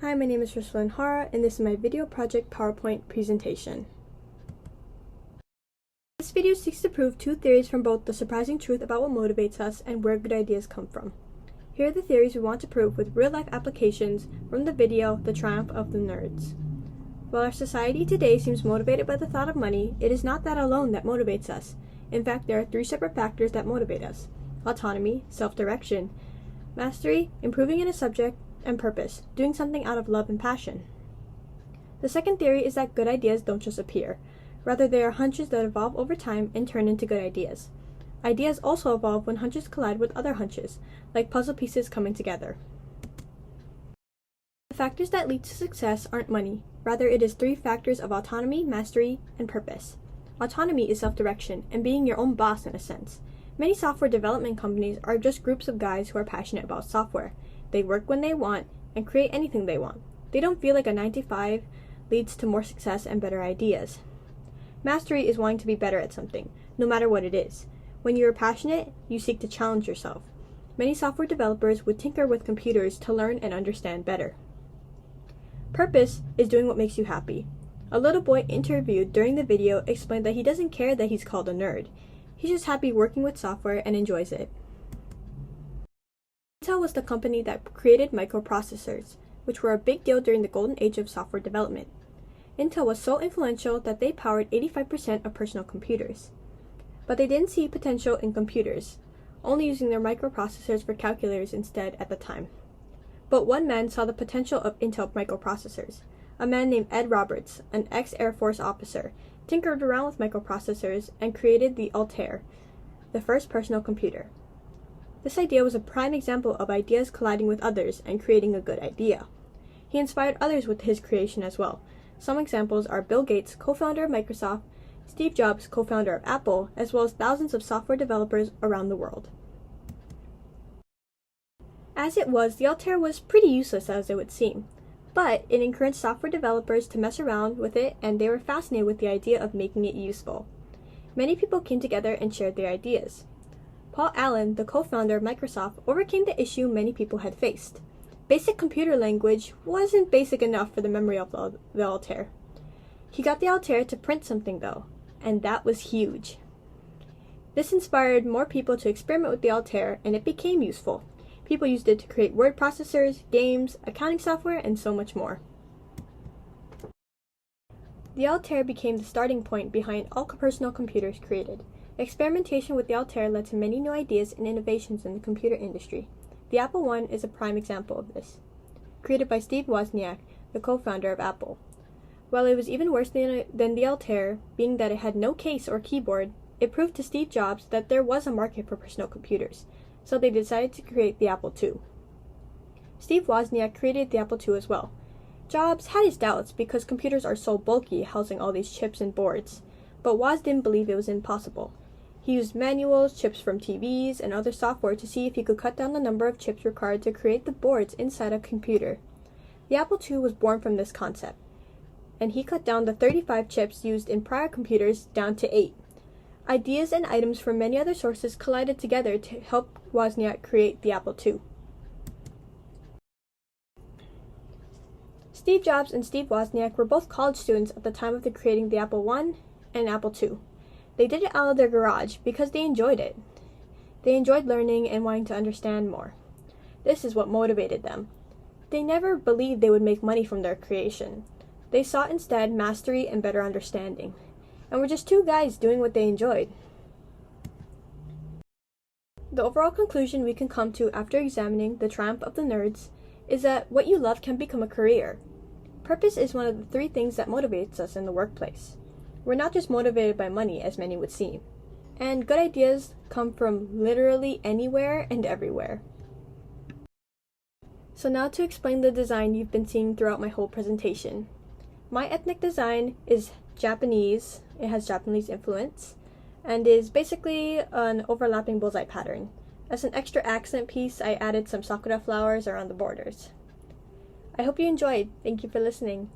Hi, my name is Hara, and this is my video project PowerPoint presentation. This video seeks to prove two theories from both the surprising truth about what motivates us and where good ideas come from. Here are the theories we want to prove with real-life applications from the video, The Triumph of the Nerds. While our society today seems motivated by the thought of money, it is not that alone that motivates us. In fact, there are three separate factors that motivate us: autonomy, self-direction, mastery, improving in a subject, and purpose, doing something out of love and passion. The second theory is that good ideas don't just appear. Rather, they are hunches that evolve over time and turn into good ideas. Ideas also evolve when hunches collide with other hunches, like puzzle pieces coming together. The factors that lead to success aren't money. Rather, it is three factors of autonomy, mastery, and purpose. Autonomy is self-direction and being your own boss in a sense. Many software development companies are just groups of guys who are passionate about software. They work when they want and create anything they want. They don't feel like a 9-to-5 leads to more success and better ideas. Mastery is wanting to be better at something, no matter what it is. When you are passionate, you seek to challenge yourself. Many software developers would tinker with computers to learn and understand better. Purpose is doing what makes you happy. A little boy interviewed during the video explained that he doesn't care that he's called a nerd. He's just happy working with software and enjoys it. Intel was the company that created microprocessors, which were a big deal during the golden age of software development. Intel was so influential that they powered 85% of personal computers. But they didn't see potential in computers, only using their microprocessors for calculators instead at the time. But one man saw the potential of Intel microprocessors. A man named Ed Roberts, an ex-Air Force officer, tinkered around with microprocessors and created the Altair, the first personal computer. This idea was a prime example of ideas colliding with others and creating a good idea. He inspired others with his creation as well. Some examples are Bill Gates, co-founder of Microsoft, Steve Jobs, co-founder of Apple, as well as thousands of software developers around the world. As it was, the Altair was pretty useless as it would seem, but it encouraged software developers to mess around with it, and they were fascinated with the idea of making it useful. Many people came together and shared their ideas. Paul Allen, the co-founder of Microsoft, overcame the issue many people had faced. Basic computer language wasn't basic enough for the memory of the Altair. He got the Altair to print something though, and that was huge. This inspired more people to experiment with the Altair, and it became useful. People used it to create word processors, games, accounting software, and so much more. The Altair became the starting point behind all personal computers created. Experimentation with the Altair led to many new ideas and innovations in the computer industry. The Apple I is a prime example of this. Created by Steve Wozniak, the co-founder of Apple. While it was even worse than the Altair, being that it had no case or keyboard, it proved to Steve Jobs that there was a market for personal computers, so they decided to create the Apple II. Steve Wozniak created the Apple II as well. Jobs had his doubts because computers are so bulky, housing all these chips and boards, but Woz didn't believe it was impossible. He used manuals, chips from TVs, and other software to see if he could cut down the number of chips required to create the boards inside a computer. The Apple II was born from this concept, and he cut down the 35 chips used in prior computers down to 8. Ideas and items from many other sources collided together to help Wozniak create the Apple II. Steve Jobs and Steve Wozniak were both college students at the time of creating the Apple I and Apple II. They did it out of their garage because they enjoyed it. They enjoyed learning and wanting to understand more. This is what motivated them. They never believed they would make money from their creation. They sought instead mastery and better understanding, and were just two guys doing what they enjoyed. The overall conclusion we can come to after examining The Triumph of the Nerds is that what you love can become a career. Purpose is one of the three things that motivates us in the workplace. We're not just motivated by money, as many would seem. And good ideas come from literally anywhere and everywhere. So now to explain the design you've been seeing throughout my whole presentation. My ethnic design is Japanese. It has Japanese influence, and is basically an overlapping bullseye pattern. As an extra accent piece, I added some sakura flowers around the borders. I hope you enjoyed. Thank you for listening.